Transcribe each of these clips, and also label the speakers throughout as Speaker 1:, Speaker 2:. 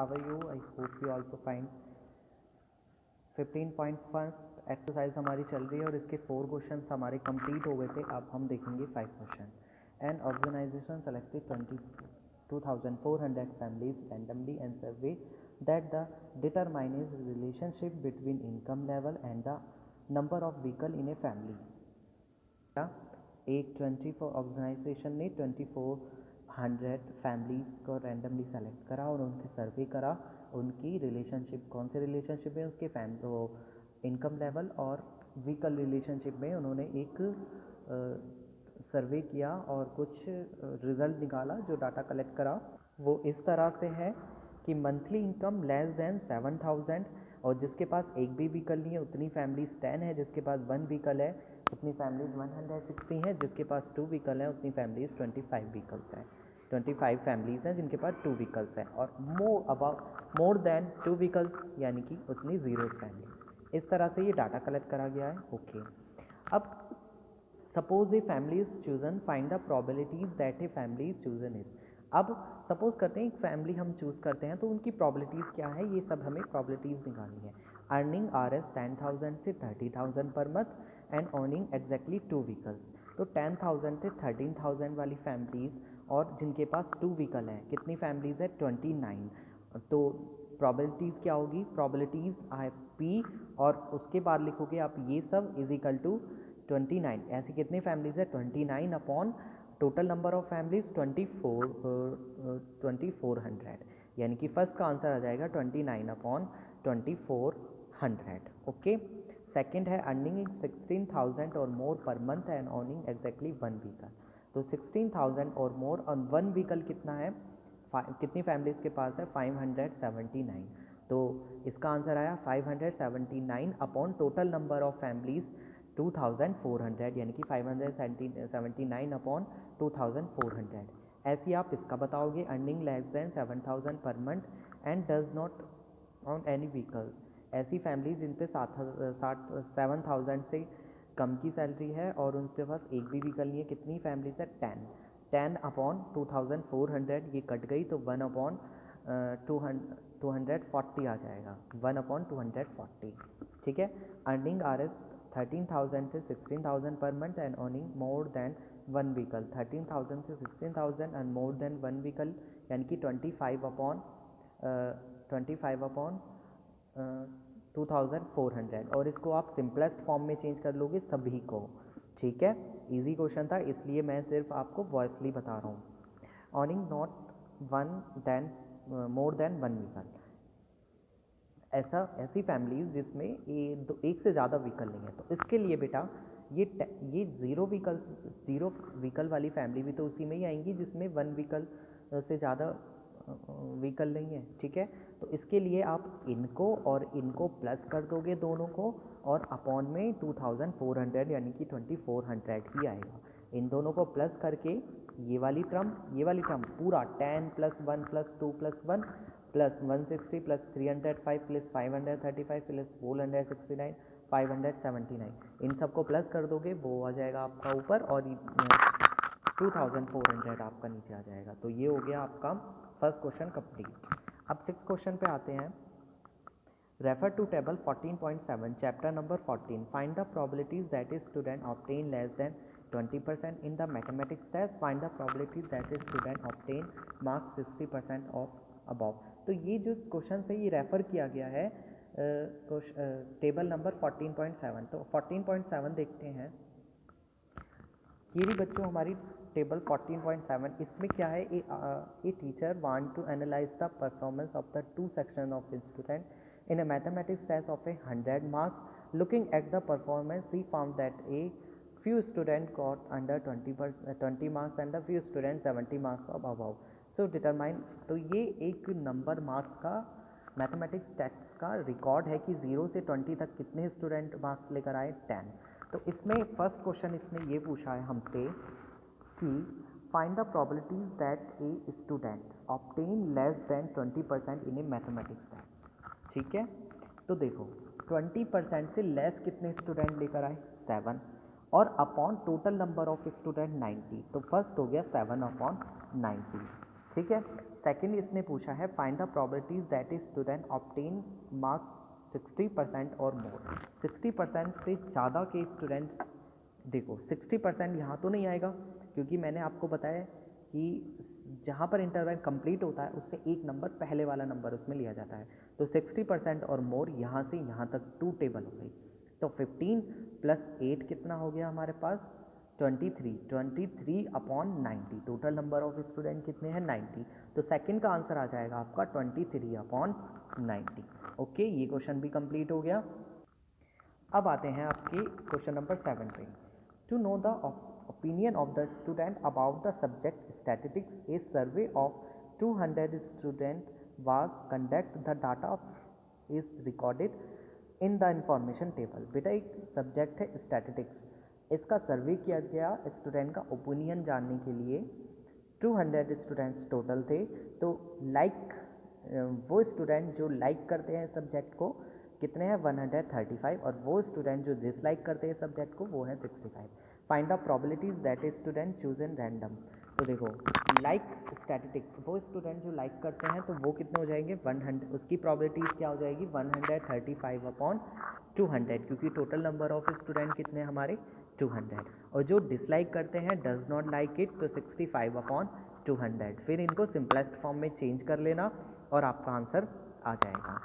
Speaker 1: how are you? I hope you also fine. 15.1 exercise हमारी चल रही है और इसके 4 क्वेश्चन हमारे कंप्लीट हो गए थे. अब हम देखेंगे 5 question. An organisation selected 22,400 families randomly and survey that the determines relationship between income level and the number of vehicle in a family. एक 24 ऑर्गेनाइजेशन ने 2400 फैमिलीज़ को रैंडमली सेलेक्ट करा और उनकी सर्वे करा. उनकी रिलेशनशिप कौन से रिलेशनशिप में, उसके इनकम लेवल और व्हीकल रिलेशनशिप में उन्होंने एक सर्वे किया और कुछ रिज़ल्ट निकाला. जो डाटा कलेक्ट करा वो इस तरह से है कि मंथली इनकम लेस देन 7,000 और जिसके पास एक भी व्हीकल नहीं है उतनी फैमिलीज 10 है. जिसके पास 1 व्हीकल है उतनी फैमिलीज 160 हैं. जिसके पास 2 व्हीकल है उतनी फैमिलीज 25 व्हीकल्स हैं. 25 फैमिलीज हैं जिनके पास 2 व्हीकल्स हैं और मोर देन 2 व्हीकल्स यानी कि उतनी जीरोस फैमिली. इस तरह से ये डाटा कलेक्ट करा गया है. ओके, अब suppose a family is chosen, find the probabilities that a family is chosen is. अब सपोज करते हैं एक फैमिली हम चूज़ करते हैं तो उनकी प्रोबेबिलिटीज़ क्या है, ये सब हमें प्रोबेबिलिटीज़ निकालनी है. अर्निंग RS 10,000 से 30,000 पर month and earning exactly 2 vehicles. तो 10,000 से 13,000 वाली फैमिलीज़ और जिनके पास 2 व्हीकल हैं, कितनी फैमिलीज़ है 29. तो प्रोबेबिलिटीज़ क्या होगी, प्रोबेबिलिटीज़ P और उसके बाद लिखोगे आप ये सब इज इक्वल टू 29. ऐसी कितनी फैमिलीज़ है 29 upon total number of families 2400 यानी कि फर्स्ट का आंसर आ जाएगा 29 अपॉन 2400. ओके, सेकंड है अर्निंग 16,000 और more per month and earning exactly 1 vehicle. तो 16,000 और मोर और 1 व्हीकल कितना है, कितनी फैमिलीज के पास है 579. तो इसका आंसर आया 579 upon total number of families 2,400 यानी कि 579 अपॉन 2,400. ऐसी आप इसका बताओगे. अर्निंग लेस देन 7,000 पर month and does not on any vehicles. ऐसी फैमिली जिन पे 7,000 से कम की सैलरी है और उनके पास एक भी व्हीकल नहीं है. कितनी फैमिलीज है 10 अपॉन 2,400. ये कट गई तो 1 अपॉन 240 आ जाएगा. 1 अपॉन 240. ठीक है. अर्निंग RS 13,000 से 16,000 पर month and earning more than 1 vehicle. 13,000 से 16,000 एंड मोर देन 1 व्हीकल यानी कि 25 अपॉन 2,400. और इसको आप सिंपलेस्ट फॉर्म में चेंज कर लोगे सभी को. ठीक है, इजी क्वेश्चन था इसलिए मैं सिर्फ आपको वॉइसली बता रहा हूँ. Earning not more than 1 vehicle. ऐसी फैमिलीज जिसमें एक से ज़्यादा व्हीकल नहीं है. तो इसके लिए बेटा ये जीरो व्हीकल वाली फैमिली भी तो उसी में ही आएंगी जिसमें 1 व्हीकल से ज़्यादा व्हीकल नहीं है. ठीक है, तो इसके लिए आप इनको और इनको प्लस कर दोगे दोनों को और अपॉन में 2,400 यानी कि 2,400 ही आएगा. इन दोनों को प्लस करके ये वाली टर्म पूरा 10 + 1 + 2 + 1 प्लस 160 प्लस 305 प्लस 535 प्लस 469 579. इन सबको प्लस कर दोगे वो आ जाएगा आपका ऊपर और 2,400 आपका नीचे आ जाएगा. तो ये हो गया आपका फर्स्ट क्वेश्चन कंप्लीट. अब 6 क्वेश्चन पे आते हैं. Refer to table 14.7 chapter number 14. Find the probabilities that is student obtain less than 20% in the mathematics test. Find the probabilities that is student obtain marks 60% of above. तो ये जो question है ये refer किया गया है टेबल नंबर 14.7. तो 14.7 देखते हैं. ये भी बच्चों हमारी टेबल 14.7. इसमें क्या है, a teacher want to analyse the performance of the 2 section of student in a mathematics test of 100 marks. Looking at the performance he found that a few students got under 20 marks and a few students 70 marks above. So determine. तो ये एक number marks का mathematics text का record है कि 0 से 20 तक कितने स्टूडेंट मार्क्स लेकर आए 10. तो इसमें फर्स्ट क्वेश्चन इसने ये पूछा है हमसे कि find the probabilities that a student obtain less than 20% in a mathematics test. ठीक है, तो देखो 20% से लेस कितने स्टूडेंट लेकर आए 7 और upon total number of student 90. तो फर्स्ट हो गया 7 अपॉन 90. ठीक है, सेकंड इसने पूछा है find the probabilities that is student obtain marks 60% और मोर। 60% से ज़्यादा के स्टूडेंट, देखो 60% यहाँ तो नहीं आएगा क्योंकि मैंने आपको बताया कि जहाँ पर इंटरवल कंप्लीट होता है उससे एक नंबर पहले वाला नंबर उसमें लिया जाता है। तो 60% और मोर यहाँ से यहाँ तक 2 टेबल हो गई। तो 15 + 8 कितना हो गया हमारे पास 23 upon 90। Total number of student कितने हैं 90। तो सेकंड का आंसर आ जाएगा आपका 23 अपॉन 90। ओके, ये क्वेश्चन भी कंप्लीट हो गया। अब आते हैं आपके क्वेश्चन नंबर 7 पे। To know the opinion of the student about the subject statistics, a survey of 200 students was conducted. The data is recorded in the information table. बेटा एक सब्जेक्ट है स्टैटिस्टिक्स, इसका सर्वे किया गया स्टूडेंट का ओपिनियन जानने के लिए। 200 स्टूडेंट्स टोटल थे। तो वो स्टूडेंट जो लाइक करते हैं सब्जेक्ट को कितने हैं 135, और वो स्टूडेंट जो डिसलाइक करते हैं सब्जेक्ट को वो है 65। Find the probabilities that is student choose in random. तो देखो लाइक स्टैटिस्टिक्स, वो स्टूडेंट जो लाइक करते हैं तो वो कितने हो जाएंगे 100, उसकी प्रोबेबिलिटीज़ क्या हो जाएगी 135 अपॉन 200, क्योंकि टोटल नंबर ऑफ स्टूडेंट कितने हमारे 200। और जो डिसलाइक करते हैं डज नॉट लाइक इट तो 65 अपॉन 200। फिर इनको सिंपलेस्ट फॉर्म में चेंज कर लेना और आपका आंसर आ जाएगा।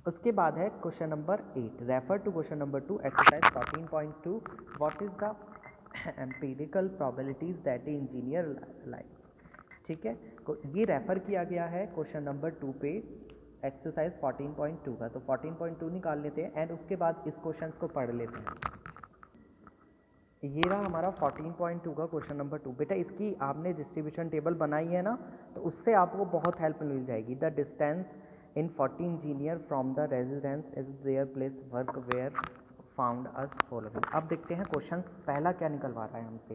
Speaker 1: उसके बाद है question number 8। Refer to question number 2 exercise 14.2। What is the empirical probabilities that engineer likes. ठीक है, ये रेफर किया गया है क्वेश्चन नंबर 2 पे एक्सरसाइज 14.2 का। तो 14.2 निकाल लेते हैं एंड उसके बाद इस क्वेश्चन को पढ़ लेते हैं। ये रहा हमारा 14.2 का क्वेश्चन नंबर 2। बेटा इसकी आपने डिस्ट्रीब्यूशन टेबल बनाई है ना, तो उससे आपको बहुत हेल्प मिल जाएगी। The distance in 40 engineer from the residence is their place work were found as following. अब देखते हैं क्वेश्चन पहला क्या निकलवा रहा है हमसे।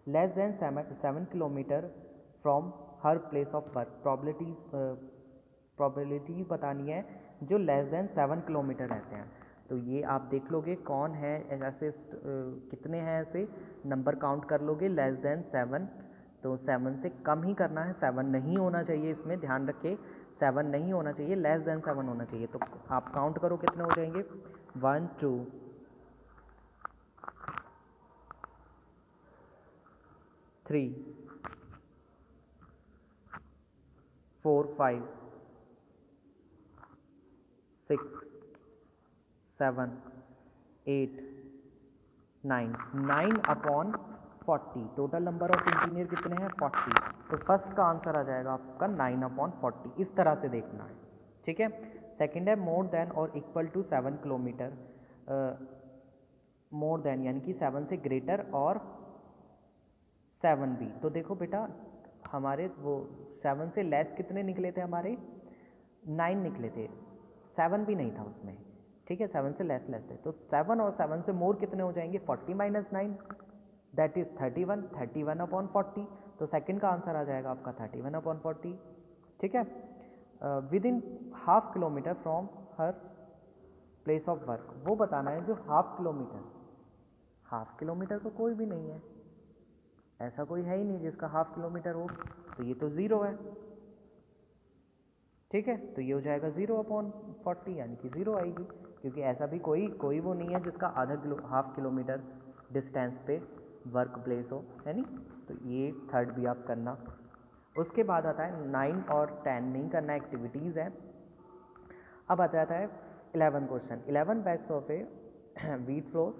Speaker 1: Less than 7 kilometre from her place of work. Probability बतानी है जो लेस देन 7 किलोमीटर रहते हैं। तो ये आप देख लोगे कौन है ऐसे, कितने हैं ऐसे नंबर काउंट कर लोगे लेस देन 7। तो 7 से कम ही करना है, 7 नहीं होना चाहिए, इसमें ध्यान रखें 7 नहीं होना चाहिए, लेस देन 7 होना चाहिए। तो आप काउंट करो कितने हो जाएंगे 1 2 3 4 5 6 7 8 9 upon 40। Total number of engineer कितने हैं 40। तो फर्स्ट का आंसर आ जाएगा आपका 9 अपॉन 40। इस तरह से देखना है, ठीक है। सेकंड है मोर देन और equal to 7 kilometre. More than यानी कि 7 से ग्रेटर और 7 भी। तो देखो बेटा हमारे वो 7 से लेस कितने निकले थे हमारे 9 निकले थे, 7 भी नहीं था उसमें, ठीक है। 7 से लेस थे, तो 7 और 7 से मोर कितने हो जाएंगे 40 - 9 दैट इज 31 अपॉन 40। तो सेकंड का आंसर आ जाएगा आपका 31 अपॉन 40, ठीक है। With in half kilometre from her place of work, वो बताना है जो हाफ किलोमीटर तो कोई भी नहीं है, ऐसा कोई है ही नहीं जिसका हाफ किलोमीटर हो, तो ये तो 0 है, ठीक है। तो ये हो जाएगा 0 अपॉन 40 यानी कि 0 आएगी, क्योंकि ऐसा भी कोई वो नहीं है जिसका हाफ किलोमीटर डिस्टेंस पे वर्क प्लेस हो, है नहीं। तो ये थर्ड भी आप करना। उसके बाद आता है 9 और 10 नहीं करना, एक्टिविटीज़ है। अब आ जाता है 11 question. 11 bags of A wheat flour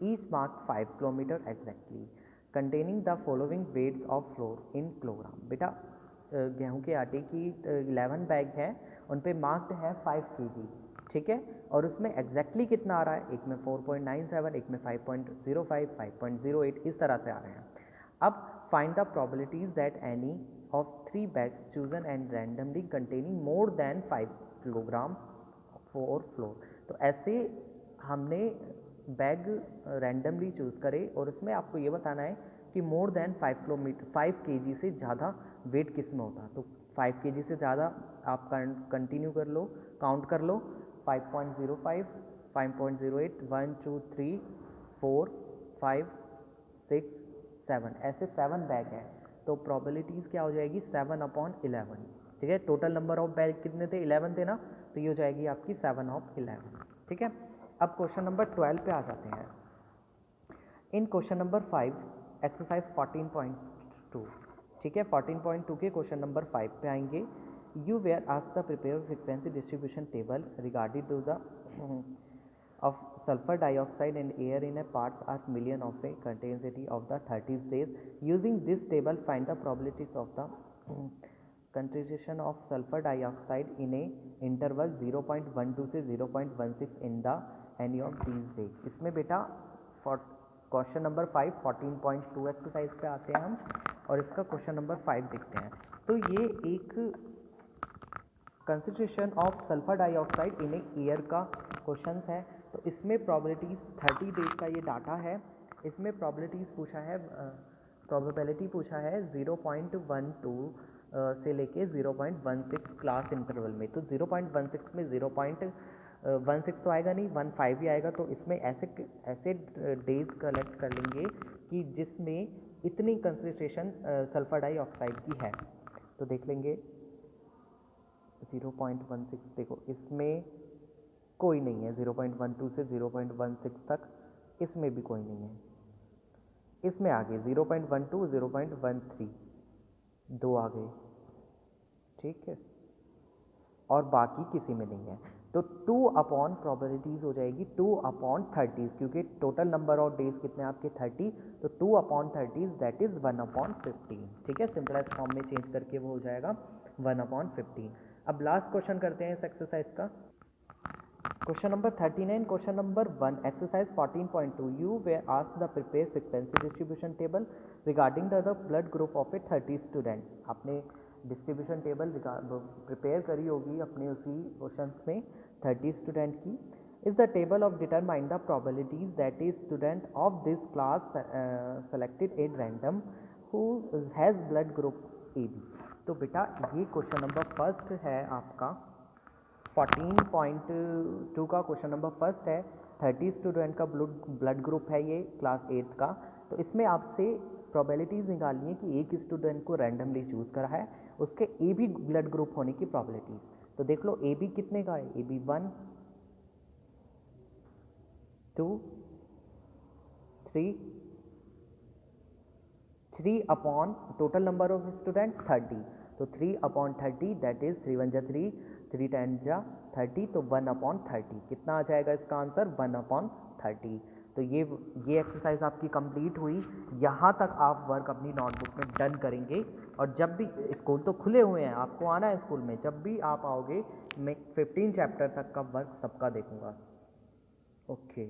Speaker 1: each marked 5 kilometre exactly containing the following weights of flour in kilogram। बेटा गेहूं के आटे की 11 बैग है, उन पे मार्क्ड है 5 kg, ठीक है। और उसमें एग्जैक्टली कितना आ रहा है, एक में 4.97, एक में 5.05, 5.08, इस तरह से आ रहे हैं। अब find the probabilities that any of 3 bags chosen and randomly containing more than 5 kilogram for floor. तो ऐसे हमने बैग रैंडमली चूज़ करे और उसमें आपको ये बताना है कि मोर देन 5 kg से ज़्यादा वेट किस में होता है। तो 5 kg से ज़्यादा आप कंटिन्यू कर लो, काउंट कर लो 5.05, 5.08, 1 2 3 4 5 6 7, ऐसे 7 बैग हैं। तो प्रोबेबिलिटीज़ क्या हो जाएगी 7/11, ठीक है। टोटल नंबर ऑफ बैग कितने थे, 11 थे ना, तो ये हो जाएगी आपकी 7/11, ठीक है। अब क्वेश्चन नंबर 12 पे आ जाते हैं। इन क्वेश्चन नंबर 5 एक्सरसाइज 14.2, ठीक है, 14.2 के क्वेश्चन नंबर 5 पे आएंगे। You were asked the prepare frequency distribution table regarding to the of sulfur dioxide and air in a parts per million of a continuity of the 30 days. Using this table, find the probabilities of the concentration of sulfur dioxide in a interval 0.12 से 0.16 in the any of these days. इसमें बेटा question number 5 14.2 exercise पे आते हैं हम और इसका question number 5 देखते हैं। तो ये एक concentration of sulphur dioxide in air का क्वेश्चन है। तो इसमें प्रोबेबिलिटीज़ 30 डेज का ये डाटा है। इसमें प्रोबेबिलिटीज़ पूछा है, प्रोबेबिलिटी पूछा है 0.12 से लेके 0.16 क्लास इंटरवल में। तो 0.16 में 0.16 तो आएगा नहीं, 15 ही आएगा। तो इसमें ऐसे डेज कलेक्ट कर लेंगे कि जिसमें इतनी कंसंट्रेशन सल्फर डाइऑक्साइड की है। तो देख लेंगे 0.16, देखो इसमें कोई नहीं है, 0.12 से 0.16 तक इसमें भी कोई नहीं है। इसमें आ गए 0.12, 0.13, 2 आ गए, ठीक है, और बाकी किसी में नहीं है। तो 2 प्रोबेबिलिटीज़ हो जाएगी 2/30, क्योंकि टोटल नंबर ऑफ डेज कितने आपके 30, तो 2/30 दैट इज़ 1/15, ठीक है। सिंपलेस्ट फॉर्म में चेंज करके वो हो जाएगा 1/15। अब लास्ट क्वेश्चन करते हैं इस एक्सरसाइज का। Question number 39, question number 1 exercise 14.2। You were asked the prepare frequency distribution table regarding the blood group of a 30 students. आपने डिस्ट्रीब्यूशन टेबल प्रिपेयर करी होगी अपने उसी क्वेश्चन में 30 स्टूडेंट की। Is the table of determine the probabilities that is student of this class selected at random who has blood group AB। तो बेटा ये क्वेश्चन नंबर फर्स्ट है आपका 14.2 का क्वेश्चन नंबर फर्स्ट है। 30 स्टूडेंट का ब्लड ग्रुप है ये क्लास 8 का। तो इसमें आपसे प्रोबेबिलिटीज़ निकालनी है कि एक स्टूडेंट को रैंडमली चूज़ करा है, उसके AB ब्लड ग्रुप होने की प्रोबेबिलिटीज़। तो देख लो AB कितने का है, AB 1 2 3 upon total number of student 30। तो 3/30 दैट इज 3 1 जा 3, 3 10 जा 30, तो 1/30 कितना आ जाएगा इसका आंसर 1/30। तो ये एक्सरसाइज आपकी कंप्लीट हुई। यहाँ तक आप वर्क अपनी नोटबुक में डन करेंगे और जब भी स्कूल तो खुले हुए हैं, आपको आना है स्कूल में, जब भी आप आओगे मैं 15 चैप्टर तक का वर्क सबका देखूंगा। ओके।